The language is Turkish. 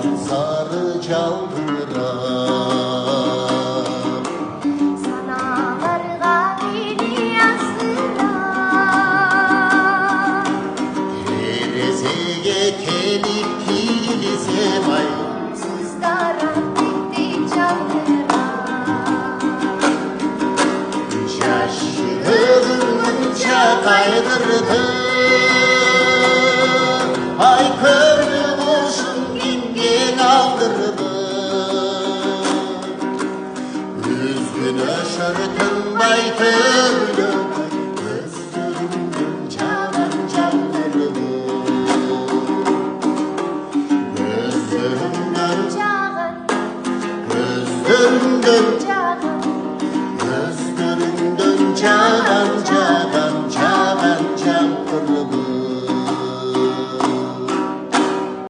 sarı çaldırar. Sana varganini yazdırar. Terezege kelip kilise bay Sızlara gitti çaldırar. Şaşırınca kaydırdı. Ay körüm olsun dingen aldırdı. Üzgün öşörtün bay körlü, gözlerinden canan candırdı. Gözlerinden Çağın gözlerinden